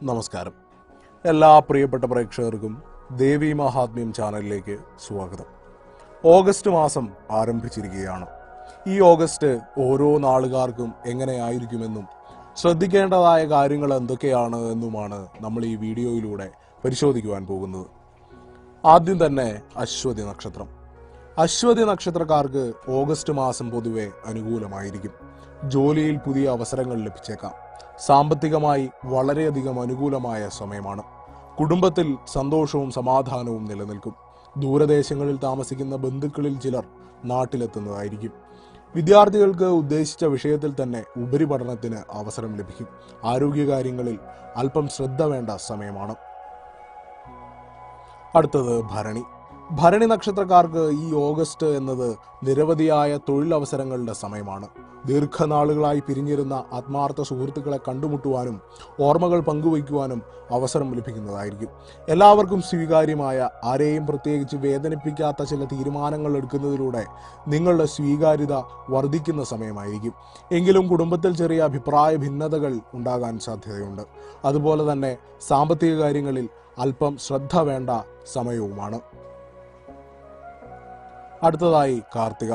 നമസ്കാരം. എല്ലാ പ്രിയപ്പെട്ട പ്രേക്ഷകർക്കും ദേവി മഹാത്മ്യം ചാനലിലേക്ക് സ്വാഗതം. ഓഗസ്റ്റ് മാസം ആരംഭിച്ചിരിക്കുകയാണ്. ഈ ഓഗസ്റ്റ് ഓരോ നാളുകാർക്കും എങ്ങനെയായിരിക്കുമെന്നും ശ്രദ്ധിക്കേണ്ടതായ കാര്യങ്ങൾ എന്തൊക്കെയാണ് എന്നുമാണ് നമ്മൾ ഈ വീഡിയോയിലൂടെ പരിശോധിക്കുവാൻ പോകുന്നത്. ആദ്യം തന്നെ അശ്വതി നക്ഷത്രം. അശ്വതി നക്ഷത്രക്കാർക്ക് ഓഗസ്റ്റ് മാസം പൊതുവെ അനുകൂലമായിരിക്കും. ജോലിയിൽ പുതിയ അവസരങ്ങൾ ലഭിച്ചേക്കാം. സാമ്പത്തികമായി വളരെയധികം അനുകൂലമായ സമയമാണ്. കുടുംബത്തിൽ സന്തോഷവും സമാധാനവും നിലനിൽക്കും. ദൂരദേശങ്ങളിൽ താമസിക്കുന്ന ബന്ധുക്കളിൽ ചിലർ നാട്ടിലെത്തുന്നതായിരിക്കും. വിദ്യാർത്ഥികൾക്ക് ഉദ്ദേശിച്ച വിഷയത്തിൽ തന്നെ ഉപരിപഠനത്തിന് അവസരം ലഭിക്കും. ആരോഗ്യകാര്യങ്ങളിൽ അല്പം ശ്രദ്ധ വേണ്ട സമയമാണ്. അടുത്തത് ഭരണി. ഭരണി നക്ഷത്രക്കാർക്ക് ഈ ഓഗസ്റ്റ് എന്നത് നിരവധിയായ തൊഴിലവസരങ്ങളുടെ സമയമാണ്. ദീർഘനാളുകളായി പിരിഞ്ഞിരുന്ന ആത്മാർത്ഥ സുഹൃത്തുക്കളെ കണ്ടുമുട്ടുവാനും ഓർമ്മകൾ പങ്കുവയ്ക്കുവാനും അവസരം ലഭിക്കുന്നതായിരിക്കും. എല്ലാവർക്കും സ്വീകാര്യമായ, ആരെയും പ്രത്യേകിച്ച് വേദനിപ്പിക്കാത്ത ചില തീരുമാനങ്ങൾ എടുക്കുന്നതിലൂടെ നിങ്ങളുടെ സ്വീകാര്യത വർദ്ധിക്കുന്ന സമയമായിരിക്കും. എങ്കിലും കുടുംബത്തിൽ ചെറിയ അഭിപ്രായ ഭിന്നതകൾ ഉണ്ടാകാൻ സാധ്യതയുണ്ട്. അതുപോലെ തന്നെ സാമ്പത്തിക കാര്യങ്ങളിൽ അല്പം ശ്രദ്ധ വേണ്ട സമയവുമാണ്. അടുത്തതായി കാർത്തിക.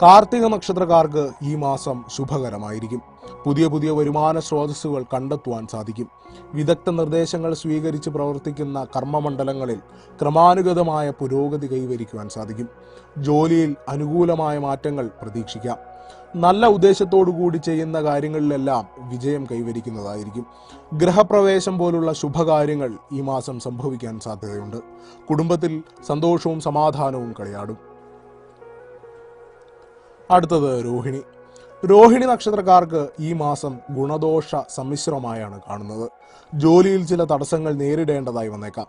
കാർത്തിക നക്ഷത്രക്കാർക്ക് ഈ മാസം ശുഭകരമായിരിക്കും. പുതിയ വരുമാന സ്രോതസ്സുകൾ കണ്ടെത്തുവാൻ സാധിക്കും. വിദഗ്ധ നിർദ്ദേശങ്ങൾ സ്വീകരിച്ച് പ്രവർത്തിക്കുന്ന കർമ്മമണ്ഡലങ്ങളിൽ ക്രമാനുഗതമായ പുരോഗതി കൈവരിക്കുവാൻ സാധിക്കും. ജോലിയിൽ അനുകൂലമായ മാറ്റങ്ങൾ പ്രതീക്ഷിക്കാം. നല്ല ഉദ്ദേശത്തോടുകൂടി ചെയ്യുന്ന കാര്യങ്ങളിലെല്ലാം വിജയം കൈവരിക്കുന്നതായിരിക്കും. ഗൃഹപ്രവേശം പോലുള്ള ശുഭകാര്യങ്ങൾ ഈ മാസം സംഭവിക്കാൻ സാധ്യതയുണ്ട്. കുടുംബത്തിൽ സന്തോഷവും സമാധാനവും കളിയാടും. അടുത്തത് രോഹിണി. രോഹിണി നക്ഷത്രക്കാർക്ക് ഈ മാസം ഗുണദോഷ സമ്മിശ്രമായാണ് കാണുന്നത്. ജോലിയിൽ ചില തടസ്സങ്ങൾ നേരിടേണ്ടതായി വന്നേക്കാം.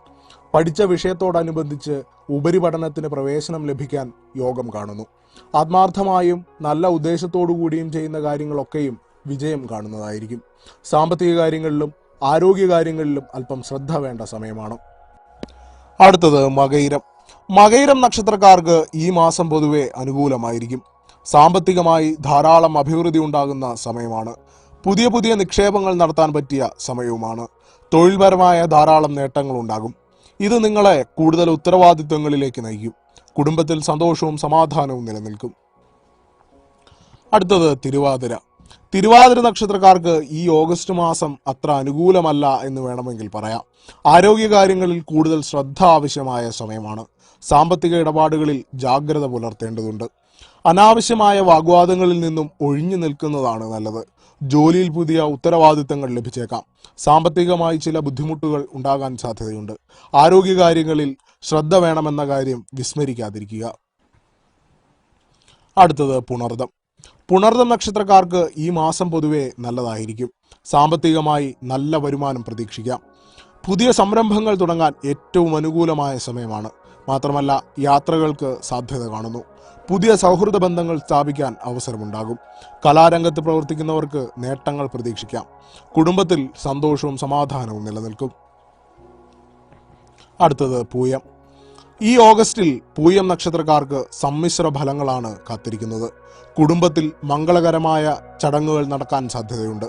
പഠിച്ച വിഷയത്തോടനുബന്ധിച്ച് ഉപരിപഠനത്തിന് പ്രവേശനം ലഭിക്കാൻ യോഗം കാണുന്നു. ആത്മാർത്ഥമായും നല്ല ഉദ്ദേശത്തോടു കൂടിയും ചെയ്യുന്ന കാര്യങ്ങളൊക്കെയും വിജയം കാണുന്നതായിരിക്കും. സാമ്പത്തിക കാര്യങ്ങളിലും ആരോഗ്യകാര്യങ്ങളിലും അല്പം ശ്രദ്ധ വേണ്ട സമയമാണ്. അടുത്തത് മകയിരം. മകയിരം നക്ഷത്രക്കാർക്ക് ഈ മാസം പൊതുവെ അനുകൂലമായിരിക്കും. സാമ്പത്തികമായി ധാരാളം അഭിവൃദ്ധി ഉണ്ടാകുന്ന സമയമാണ്. പുതിയ നിക്ഷേപങ്ങൾ നടത്താൻ പറ്റിയ സമയവുമാണ്. തൊഴിൽപരമായ ധാരാളം നേട്ടങ്ങൾ ഉണ്ടാകും. ഇത് നിങ്ങളെ കൂടുതൽ ഉത്തരവാദിത്വങ്ങളിലേക്ക് നയിക്കും. കുടുംബത്തിൽ സന്തോഷവും സമാധാനവും നിലനിൽക്കും. അടുത്തത് തിരുവാതിര. തിരുവാതിര നക്ഷത്രക്കാർക്ക് ഈ ഓഗസ്റ്റ് മാസം അത്ര അനുകൂലമല്ല എന്ന് വേണമെങ്കിൽ പറയാം. ആരോഗ്യകാര്യങ്ങളിൽ കൂടുതൽ ശ്രദ്ധ ആവശ്യമായ സമയമാണ്. സാമ്പത്തിക ഇടപാടുകളിൽ ജാഗ്രത പുലർത്തേണ്ടതുണ്ട്. അനാവശ്യമായ വാഗ്വാദങ്ങളിൽ നിന്നും ഒഴിഞ്ഞു നിൽക്കുന്നതാണ് നല്ലത്. ജോലിയിൽ പുതിയ ഉത്തരവാദിത്തങ്ങൾ ലഭിച്ചേക്കാം. സാമ്പത്തികമായി ചില ബുദ്ധിമുട്ടുകൾ ഉണ്ടാകാൻ സാധ്യതയുണ്ട്. ആരോഗ്യകാര്യങ്ങളിൽ ശ്രദ്ധ വേണമെന്ന കാര്യം വിസ്മരിക്കാതിരിക്കുക. അടുത്തത് പുണർദം. പുണർദം നക്ഷത്രക്കാർക്ക് ഈ മാസം പൊതുവെ നല്ലതായിരിക്കും. സാമ്പത്തികമായി നല്ല വരുമാനം പ്രതീക്ഷിക്കാം. പുതിയ സംരംഭങ്ങൾ തുടങ്ങാൻ ഏറ്റവും അനുകൂലമായ സമയമാണ്. മാത്രമല്ല യാത്രകൾക്ക് സാധ്യത കാണുന്നു. പുതിയ സൗഹൃദ ബന്ധങ്ങൾ സ്ഥാപിക്കാൻ അവസരമുണ്ടാകും. കലാരംഗത്ത് പ്രവർത്തിക്കുന്നവർക്ക് നേട്ടങ്ങൾ പ്രതീക്ഷിക്കാം. കുടുംബത്തിൽ സന്തോഷവും സമാധാനവും നിലനിൽക്കും. അടുത്തത് പൂയം. ഈ ഓഗസ്റ്റിൽ പൂയം നക്ഷത്രക്കാർക്ക് സമ്മിശ്ര ഫലങ്ങളാണ് കാത്തിരിക്കുന്നത്. കുടുംബത്തിൽ മംഗളകരമായ ചടങ്ങുകൾ നടക്കാൻ സാധ്യതയുണ്ട്.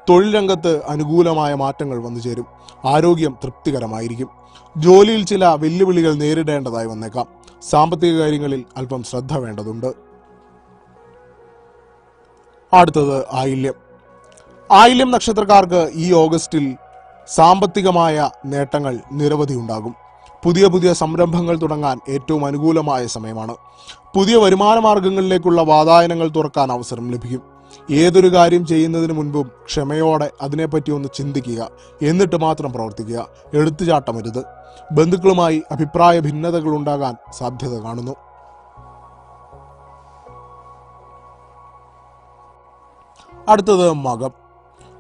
തൊഴിൽ രംഗത്ത് അനുകൂലമായ മാറ്റങ്ങൾ വന്നു ചേരും. ആരോഗ്യം തൃപ്തികരമായിരിക്കും. ജോലിയിൽ ചില വെല്ലുവിളികൾ നേരിടേണ്ടതായി വന്നേക്കാം. സാമ്പത്തിക കാര്യങ്ങളിൽ അല്പം ശ്രദ്ധ വേണ്ടതുണ്ട്. അടുത്തത് ആയില്യം. ആയില്യം നക്ഷത്രക്കാർക്ക് ഈ ഓഗസ്റ്റിൽ സാമ്പത്തികമായ നേട്ടങ്ങൾ നിരവധി ഉണ്ടാകും. പുതിയ സംരംഭങ്ങൾ തുടങ്ങാൻ ഏറ്റവും അനുകൂലമായ സമയമാണ്. പുതിയ വരുമാന മാർഗങ്ങളിലേക്കുള്ള വാതായനങ്ങൾ തുറക്കാൻ അവസരം ലഭിക്കും. ഏതൊരു കാര്യം ചെയ്യുന്നതിന് മുൻപും ക്ഷമയോടെ അതിനെപ്പറ്റി ഒന്ന് ചിന്തിക്കുക. എന്നിട്ട് മാത്രം പ്രവർത്തിക്കുക. എടുത്തുചാട്ടമരുത്. ബന്ധുക്കളുമായി അഭിപ്രായ ഭിന്നതകൾ ഉണ്ടാകാൻ സാധ്യത കാണുന്നു. അടുത്തത് മകം.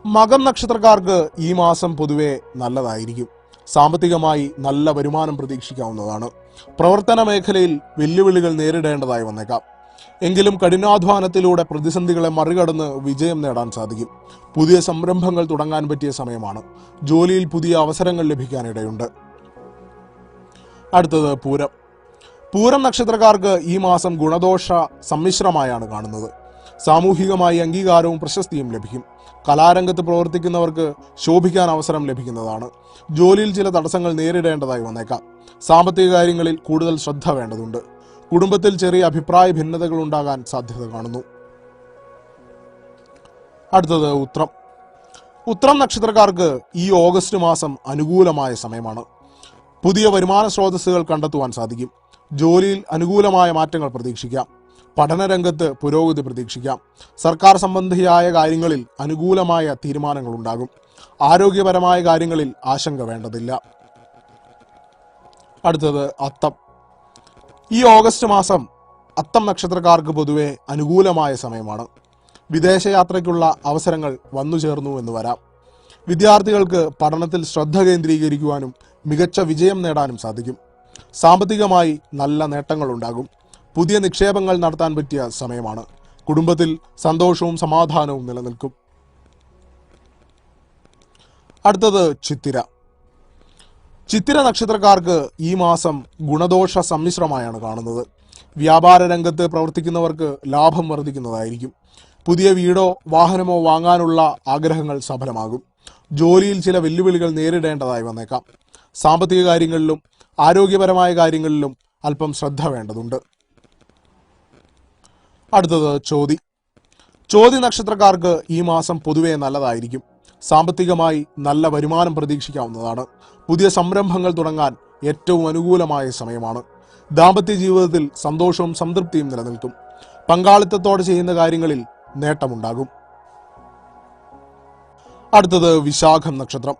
മകം നക്ഷത്രക്കാർക്ക് ഈ മാസം പൊതുവെ നല്ലതായിരിക്കും. സാമ്പത്തികമായി നല്ല വരുമാനം പ്രതീക്ഷിക്കാവുന്നതാണ്. പ്രവർത്തന മേഖലയിൽ വെല്ലുവിളികൾ നേരിടേണ്ടതായി വന്നേക്കാം. എങ്കിലും കഠിനാധ്വാനത്തിലൂടെ പ്രതിസന്ധികളെ മറികടന്ന് വിജയം നേടാൻ സാധിക്കും. പുതിയ സംരംഭങ്ങൾ തുടങ്ങാൻ പറ്റിയ സമയമാണ്. ജോലിയിൽ പുതിയ അവസരങ്ങൾ ലഭിക്കാനിടയുണ്ട്. അടുത്തത് പൂരം. പൂരം നക്ഷത്രക്കാർക്ക് ഈ മാസം ഗുണദോഷ സമ്മിശ്രമായാണ് കാണുന്നത്. സാമൂഹികമായി അംഗീകാരവും പ്രശസ്തിയും ലഭിക്കും. കലാരംഗത്ത് പ്രവർത്തിക്കുന്നവർക്ക് ശോഭിക്കാൻ അവസരം ലഭിക്കുന്നതാണ്. ജോലിയിൽ ചില തടസ്സങ്ങൾ നേരിടേണ്ടതായി വന്നേക്കാം. സാമ്പത്തിക കാര്യങ്ങളിൽ കൂടുതൽ ശ്രദ്ധ വേണ്ടതുണ്ട്. കുടുംബത്തിൽ ചെറിയ അഭിപ്രായ ഭിന്നതകൾ ഉണ്ടാകാൻ സാധ്യത കാണുന്നു. അടുത്തത് ഉത്രം. ഉത്രം നക്ഷത്രക്കാർക്ക് ഈ ഓഗസ്റ്റ് മാസം അനുകൂലമായ സമയമാണ്. പുതിയ വരുമാന സ്രോതസ്സുകൾ കണ്ടെത്തുവാൻ സാധിക്കും. ജോലിയിൽ അനുകൂലമായ മാറ്റങ്ങൾ പ്രതീക്ഷിക്കാം. പഠനരംഗത്ത് പുരോഗതി പ്രതീക്ഷിക്കാം. സർക്കാർ സംബന്ധിയായ കാര്യങ്ങളിൽ അനുകൂലമായ തീരുമാനങ്ങൾ ഉണ്ടാകും. ആരോഗ്യപരമായ കാര്യങ്ങളിൽ ആശങ്ക വേണ്ടതില്ല. അടുത്തത് അത്തം. ഈ ഓഗസ്റ്റ് മാസം അത്തം നക്ഷത്രക്കാർക്ക് പൊതുവെ അനുകൂലമായ സമയമാണ്. വിദേശയാത്രയ്ക്കുള്ള അവസരങ്ങൾ വന്നു ചേർന്നു എന്ന് വരാം. വിദ്യാർത്ഥികൾക്ക് പഠനത്തിൽ ശ്രദ്ധ കേന്ദ്രീകരിക്കുവാനും മികച്ച വിജയം നേടാനും സാധിക്കും. സാമ്പത്തികമായി നല്ല നേട്ടങ്ങൾ ഉണ്ടാകും. പുതിയ നിക്ഷേപങ്ങൾ നടത്താൻ പറ്റിയ സമയമാണ്. കുടുംബത്തിൽ സന്തോഷവും സമാധാനവും നിലനിൽക്കും. അടുത്തത് ചിത്തിര. ചിത്തിര നക്ഷത്രക്കാർക്ക് ഈ മാസം ഗുണദോഷ സമ്മിശ്രമായാണ് കാണുന്നത്. വ്യാപാര രംഗത്ത് പ്രവർത്തിക്കുന്നവർക്ക് ലാഭം വർദ്ധിക്കുന്നതായിരിക്കും. പുതിയ വീടോ വാഹനമോ വാങ്ങാനുള്ള ആഗ്രഹങ്ങൾ സഫലമാകും. ജോലിയിൽ ചില വെല്ലുവിളികൾ നേരിടേണ്ടതായി വന്നേക്കാം. സാമ്പത്തിക കാര്യങ്ങളിലും ആരോഗ്യപരമായ കാര്യങ്ങളിലും അല്പം ശ്രദ്ധ വേണ്ടതുണ്ട്. അടുത്തത് ചോതി. ചോതി നക്ഷത്രക്കാർക്ക് ഈ മാസം പൊതുവെ നല്ലതായിരിക്കും. സാമ്പത്തികമായി നല്ല വരുമാനം പ്രതീക്ഷിക്കാവുന്നതാണ്. പുതിയ സംരംഭങ്ങൾ തുടങ്ങാൻ ഏറ്റവും അനുകൂലമായ സമയമാണ്. ദാമ്പത്യ ജീവിതത്തിൽ സന്തോഷവും സംതൃപ്തിയും നിലനിൽക്കും. പങ്കാളിത്തത്തോടെ ചെയ്യുന്ന കാര്യങ്ങളിൽ നേട്ടമുണ്ടാകും. അടുത്തത് വിശാഖം നക്ഷത്രം.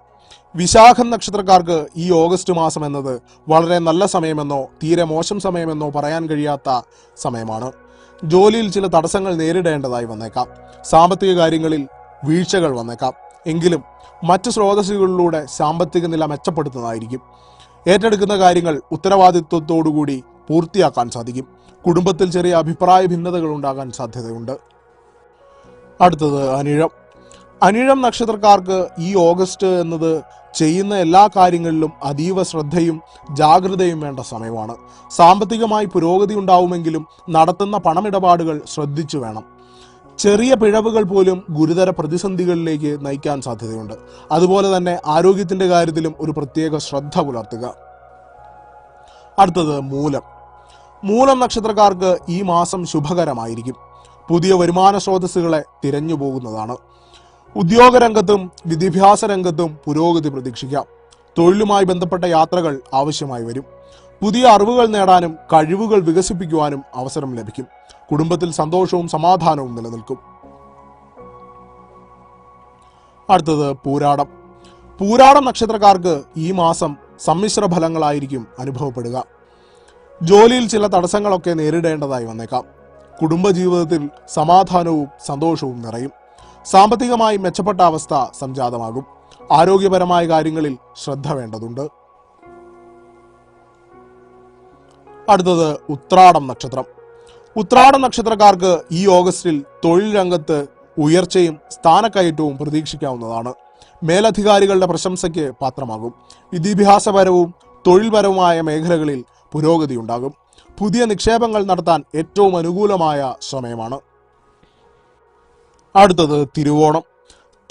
വിശാഖം നക്ഷത്രക്കാർക്ക് ഈ ഓഗസ്റ്റ് മാസം എന്നത് വളരെ നല്ല സമയമെന്നോ തീരെ മോശം സമയമെന്നോ പറയാൻ കഴിയാത്ത സമയമാണ്. ജോലിയിൽ ചില തടസ്സങ്ങൾ നേരിടേണ്ടതായി വന്നേക്കാം. സാമ്പത്തിക കാര്യങ്ങളിൽ വീഴ്ചകൾ വന്നേക്കാം. എങ്കിലും മറ്റ് സ്രോതസ്സുകളിലൂടെ സാമ്പത്തിക നില മെച്ചപ്പെടുത്തുന്നതായിരിക്കും. ഏറ്റെടുക്കുന്ന കാര്യങ്ങൾ ഉത്തരവാദിത്വത്തോടുകൂടി പൂർത്തിയാക്കാൻ സാധിക്കും. കുടുംബത്തിൽ ചെറിയ അഭിപ്രായ ഭിന്നതകൾ ഉണ്ടാകാൻ സാധ്യതയുണ്ട്. അടുത്തത് അനിഴം. അനിഴം നക്ഷത്രക്കാർക്ക് ഈ ഓഗസ്റ്റ് എന്നത് ചെയ്യുന്ന എല്ലാ കാര്യങ്ങളിലും അതീവ ശ്രദ്ധയും ജാഗ്രതയും വേണ്ട സമയമാണ്. സാമ്പത്തികമായി പുരോഗതി ഉണ്ടാവുമെങ്കിലും നടത്തുന്ന പണമിടപാടുകൾ ശ്രദ്ധിച്ചു വേണം. ചെറിയ പിഴവുകൾ പോലും ഗുരുതര പ്രതിസന്ധികളിലേക്ക് നയിക്കാൻ സാധ്യതയുണ്ട്. അതുപോലെ തന്നെ ആരോഗ്യത്തിന്റെ കാര്യത്തിലും ഒരു പ്രത്യേക ശ്രദ്ധ പുലർത്തുക. അടുത്തത് മൂലം. മൂലം നക്ഷത്രക്കാർക്ക് ഈ മാസം ശുഭകരമായിരിക്കും. പുതിയ വരുമാന സ്രോതസ്സുകളെ തിരഞ്ഞു പോകുന്നതാണ്. ഉദ്യോഗരംഗത്തും വിദ്യാഭ്യാസ രംഗത്തും പുരോഗതി പ്രതീക്ഷിക്കാം. തൊഴിലുമായി ബന്ധപ്പെട്ട യാത്രകൾ ആവശ്യമായി വരും. പുതിയ അറിവുകൾ നേടാനും കഴിവുകൾ വികസിപ്പിക്കുവാനും അവസരം ലഭിക്കും. കുടുംബത്തിൽ സന്തോഷവും സമാധാനവും നിലനിൽക്കും. അടുത്തത് പൂരാടം. പൂരാടം നക്ഷത്രക്കാർക്ക് ഈ മാസം സമ്മിശ്ര ഫലങ്ങളായിരിക്കും അനുഭവപ്പെടുക. ജോലിയിൽ ചില തടസ്സങ്ങളൊക്കെ നേരിടേണ്ടതായി വന്നേക്കാം. കുടുംബജീവിതത്തിൽ സമാധാനവും സന്തോഷവും നിറയും. സാമ്പത്തികമായി മെച്ചപ്പെട്ട അവസ്ഥ സംജാതമാകും. ആരോഗ്യപരമായ കാര്യങ്ങളിൽ ശ്രദ്ധ വേണ്ടതുണ്ട്. അടുത്തത് ഉത്രാടം നക്ഷത്രം. ഉത്രാടം നക്ഷത്രക്കാർക്ക് ഈ ഓഗസ്റ്റിൽ തൊഴിൽ രംഗത്ത് ഉയർച്ചയും സ്ഥാനക്കയറ്റവും പ്രതീക്ഷിക്കാവുന്നതാണ്. മേലധികാരികളുടെ പ്രശംസയ്ക്ക് പാത്രമാകും. വിദ്യാഭ്യാസപരവും തൊഴിൽപരവുമായ മേഖലകളിൽ പുരോഗതി ഉണ്ടാകും. പുതിയ നിക്ഷേപങ്ങൾ നടത്താൻ ഏറ്റവും അനുകൂലമായ സമയമാണ്. അടുത്തത് തിരുവോണം.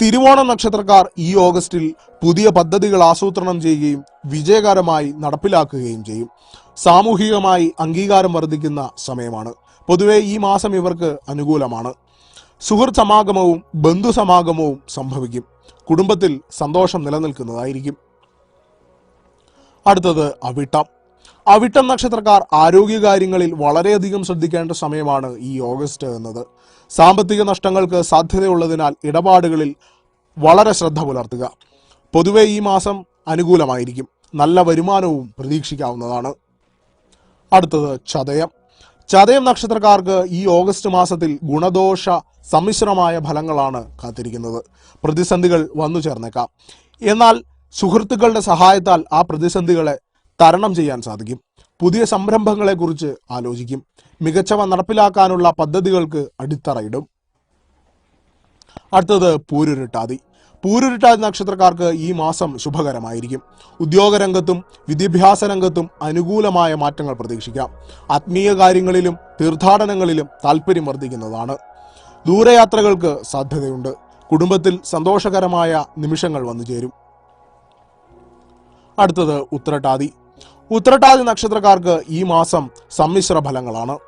തിരുവോണം നക്ഷത്രക്കാർ ഈ ഓഗസ്റ്റിൽ പുതിയ പദ്ധതികൾ ആസൂത്രണം ചെയ്യുകയും വിജയകരമായി നടപ്പിലാക്കുകയും ചെയ്യും. സാമൂഹികമായി അംഗീകാരം വർദ്ധിക്കുന്ന സമയമാണ്. പൊതുവെ ഈ മാസം ഇവർക്ക് അനുകൂലമാണ്. സുഹൃത്ത് സമാഗമവും ബന്ധുസമാഗമവും സംഭവിക്കും. കുടുംബത്തിൽ സന്തോഷം നിലനിൽക്കുന്നതായിരിക്കും. അടുത്തത് അവിട്ടം. അവിട്ടം നക്ഷത്രക്കാർ ആരോഗ്യകാര്യങ്ങളിൽ വളരെയധികം ശ്രദ്ധിക്കേണ്ട സമയമാണ് ഈ ഓഗസ്റ്റ് എന്നത്. സാമ്പത്തിക നഷ്ടങ്ങൾക്ക് സാധ്യതയുള്ളതിനാൽ ഇടപാടുകളിൽ വളരെ ശ്രദ്ധ പുലർത്തുക. പൊതുവെ ഈ മാസം അനുകൂലമായിരിക്കും. നല്ല വരുമാനവും പ്രതീക്ഷിക്കാവുന്നതാണ്. അടുത്തത് ചതയം. ചതയം നക്ഷത്രക്കാർക്ക് ഈ ഓഗസ്റ്റ് മാസത്തിൽ ഗുണദോഷ സമ്മിശ്രമായ ഫലങ്ങളാണ് കാത്തിരിക്കുന്നത്. പ്രതിസന്ധികൾ വന്നു ചേർന്നേക്കാം. എന്നാൽ സുഹൃത്തുക്കളുടെ സഹായത്താൽ ആ പ്രതിസന്ധികളെ തരണം ചെയ്യാൻ സാധിക്കും. പുതിയ സംരംഭങ്ങളെക്കുറിച്ച് ആലോചിക്കും. മികച്ചവ നടപ്പിലാക്കാനുള്ള പദ്ധതികൾക്ക് അടിത്തറയിടും. അടുത്തത് പൂരുരുട്ടാതി. പൂരുരുട്ടാതി നക്ഷത്രക്കാർക്ക് ഈ മാസം ശുഭകരമായിരിക്കും. ഉദ്യോഗരംഗത്തും വിദ്യാഭ്യാസ രംഗത്തും അനുകൂലമായ മാറ്റങ്ങൾ പ്രതീക്ഷിക്കാം. ആത്മീയ കാര്യങ്ങളിലും തീർത്ഥാടനങ്ങളിലും താല്പര്യം വർദ്ധിക്കുന്നതാണ്. ദൂരയാത്രകൾക്ക് സാധ്യതയുണ്ട്. കുടുംബത്തിൽ സന്തോഷകരമായ നിമിഷങ്ങൾ വന്നു ചേരും. അടുത്തത് ഉത്രട്ടാതി. ഉത്രട്ടാതി നക്ഷത്രക്കാർക്ക് ഈ മാസം സമ്മിശ്ര ഫലങ്ങളാണ്.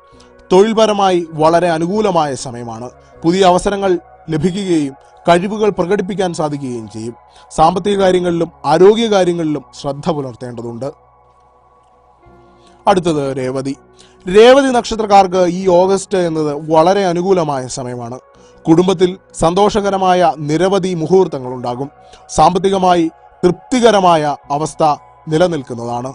തൊഴിൽപരമായി വളരെ അനുകൂലമായ സമയമാണ്. പുതിയ അവസരങ്ങൾ ലഭിക്കുകയും കഴിവുകൾ പ്രകടിപ്പിക്കാൻ സാധിക്കുകയും ചെയ്യും. സാമ്പത്തിക കാര്യങ്ങളിലും ആരോഗ്യ കാര്യങ്ങളിലും ശ്രദ്ധ പുലർത്തേണ്ടതുണ്ട്. അടുത്തത് രേവതി. രേവതി നക്ഷത്രക്കാർക്ക് ഈ ഓഗസ്റ്റ് എന്നത് വളരെ അനുകൂലമായ സമയമാണ്. കുടുംബത്തിൽ സന്തോഷകരമായ നിരവധി മുഹൂർത്തങ്ങൾ ഉണ്ടാകും. സാമ്പത്തികമായി തൃപ്തികരമായ അവസ്ഥ നിലനിൽക്കുന്നതാണ്.